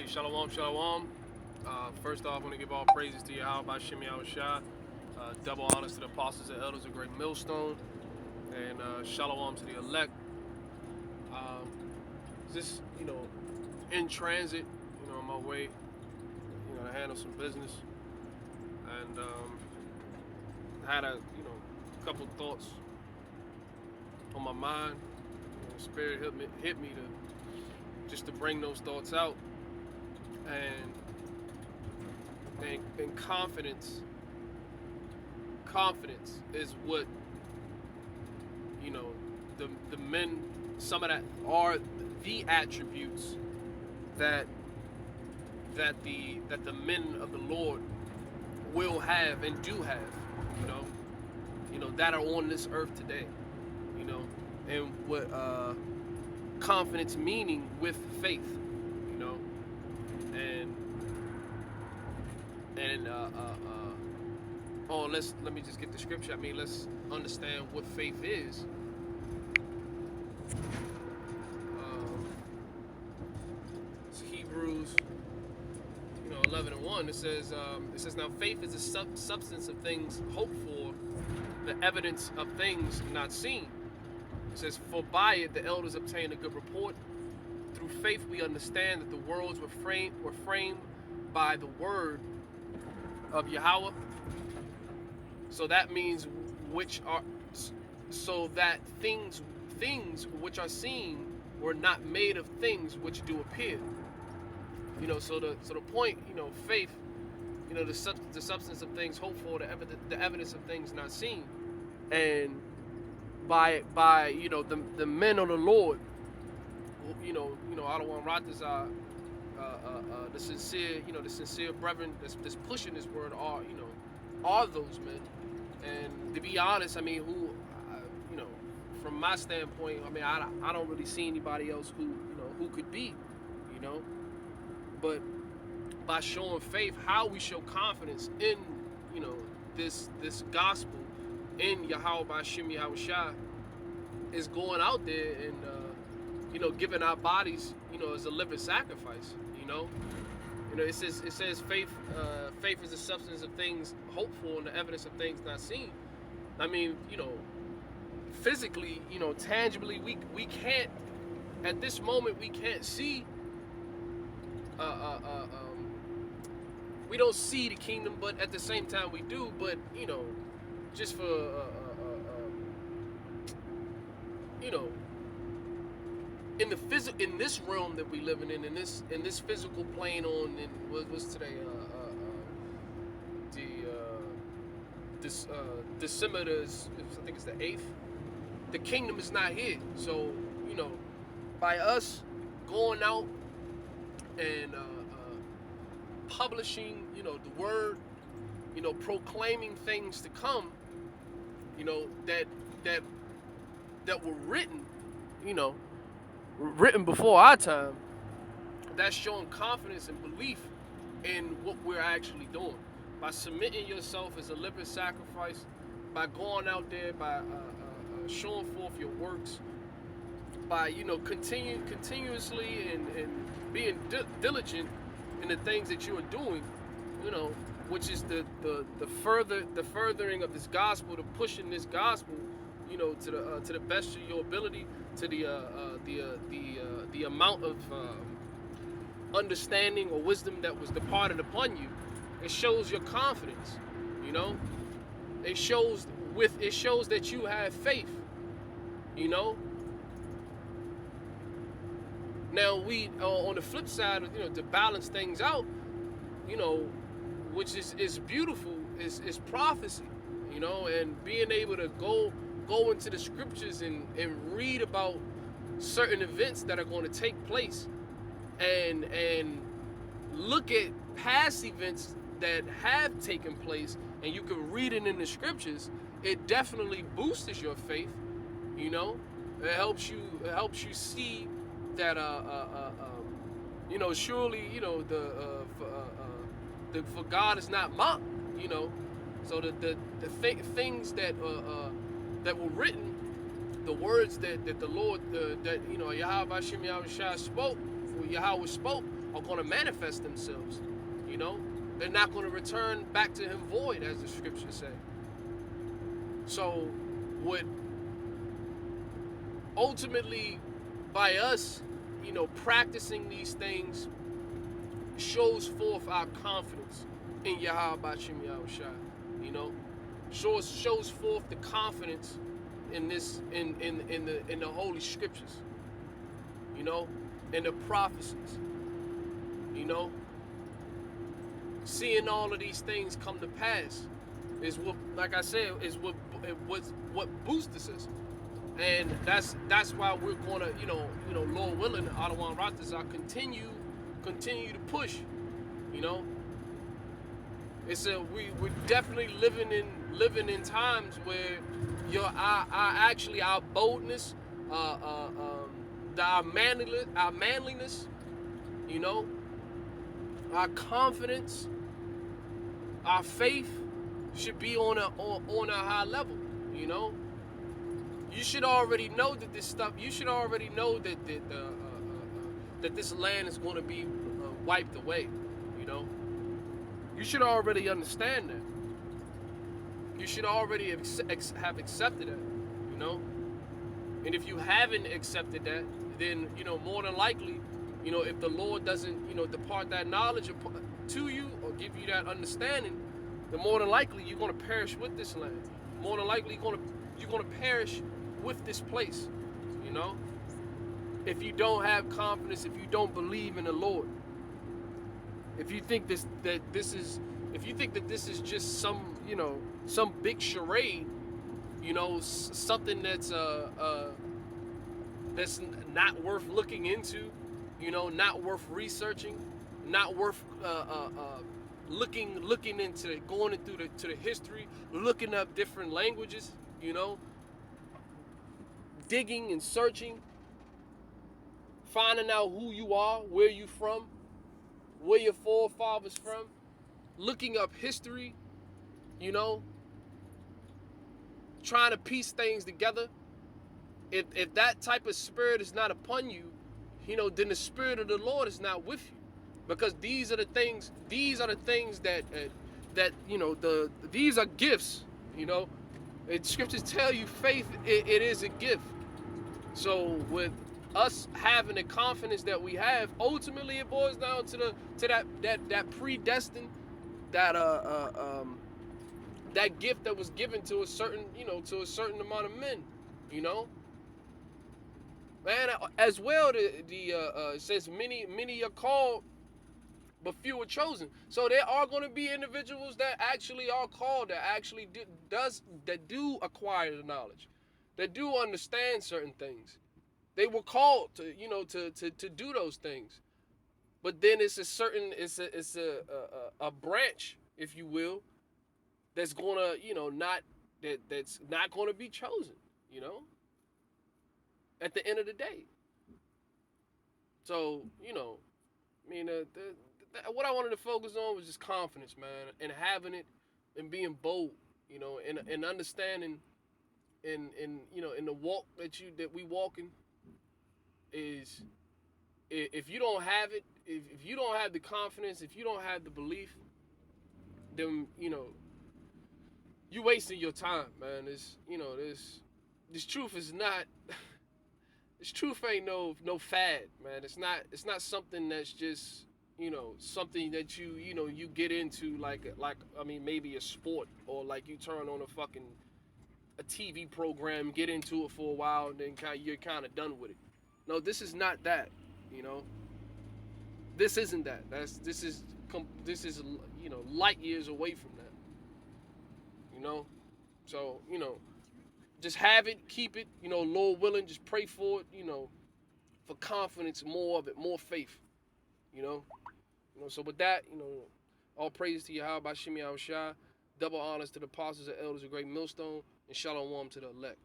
Shalom, shalom. First off, I want to give all praises to Yahweh by Shemi Shah. Double honors to the apostles and elders of Great Millstone. And shalom to the elect. Just, in transit, on my way, to handle some business. And had a, couple thoughts on my mind. Spirit hit me to just to bring those thoughts out. And confidence is what the men, some of that are the attributes that the men of the Lord will have and do have, that are on this earth today, and what confidence meaning with faith, let me just get the scripture. Let's understand what faith is. It's Hebrews 11:1. It says now faith is the substance of things hoped for, the evidence of things not seen. It says, for by it the elders obtained a good report. Through faith we understand that the worlds were framed by the word of Yahweh. So that means that things which are seen were not made of things which do appear. So the point, faith, the substance of things hoped for, the evidence of things not seen. And by the men of the Lord, Adawan Ratazar, the sincere brethren that's pushing this word are those men. And to be honest, who, from my standpoint, I don't really see anybody else who could be, but by showing faith, how we show confidence in, this gospel in Yahweh by Shemi Shah is going out there and, giving our bodies, as a living sacrifice, it says faith is the substance of things hoped for and the evidence of things not seen. Physically, tangibly, we can't, at this moment, we can't see, we don't see the kingdom, but at the same time we do, but, just for, in this realm that we living in this physical plane on, in what's today, December, I think it's the 8th. The kingdom is not here. So, by us going out and publishing, the word, proclaiming things to come, that were written, written before our time, that's showing confidence and belief in what we're actually doing. By submitting yourself as a living sacrifice, by going out there, by showing forth your works, by continuously and being diligent in the things that you are doing, which is the furthering of this gospel, to pushing this gospel, to the best of your ability, to the amount of understanding or wisdom that was departed upon you. It shows your confidence, It shows that you have faith, Now we, on the flip side, to balance things out, which is beautiful, is prophecy, and being able to go into the scriptures and read about certain events that are going to take place, and look at past events that have taken place, and you can read it in the scriptures. It definitely boosts your faith, It helps you see that surely for God is not mocked, So the things that were written, the words that the Lord, that Yahweh Hashem Yahweh Shah spoke, Yahweh spoke, are going to manifest themselves. You know, they're not going to return back to him void, as the scriptures say. So, what ultimately, by us, practicing these things, shows forth our confidence in Yahweh Bashim Yahushua. You know, shows forth the confidence in this in the Holy Scriptures. You know, in the prophecies. You know, seeing all of these things come to pass is what, like I said, is what boosts us. And that's why we're gonna, Lord willing, Adawan Ratazah continue to push. You know, we're definitely living in times where our boldness, our manliness, you know, our confidence, our faith should be on a high level. You know, you should already know that this stuff. You should already know that this land is going to be wiped away. You know, you should already understand that. You should already have accepted that. You know, and if you haven't accepted that, then more than likely, if the Lord doesn't depart that knowledge to you or give you that understanding, then more than likely you're going to perish with this land. More than likely you're going to perish with this place, if you don't have confidence, if you don't believe in the Lord, if you think that this is just some big charade, something that's not worth looking into, not worth researching, not worth looking into going into the history, looking up different languages, digging and searching, finding out who you are, where you from, where your forefathers from, looking up history, trying to piece things together. If that type of spirit is not upon you, then the spirit of the Lord is not with you, because these are the things that these are gifts. And scriptures tell you faith it is a gift. So with us having the confidence that we have, ultimately it boils down to that predestined, that gift that was given to a certain amount of men, Man, as well, it says many are called, but few are chosen. So there are going to be individuals that actually are called, that actually do acquire the knowledge, that do understand certain things. They were called to do those things. But then it's a branch, if you will, that's gonna that's not gonna be chosen, at the end of the day. So what I wanted to focus on was just confidence, man, and having it, and being bold, and understanding, in the walk that we walking, is, if you don't have it, if you don't have the confidence, if you don't have the belief, then you wasting your time, man. This truth is not. This truth ain't no fad, man. It's not something that's just something that you get into like maybe a sport, or like you turn on a TV program, get into it for a while, and then you're kind of done with it. No, this is not that. This isn't that. This is light years away from that. So just have it, keep it. Lord willing, just pray for it. For confidence, more of it, more faith. So with that, all praise to Yahweh Bashim Yahushua. Double honors to the apostles and elders of Great Millstone, and shalom to the elect.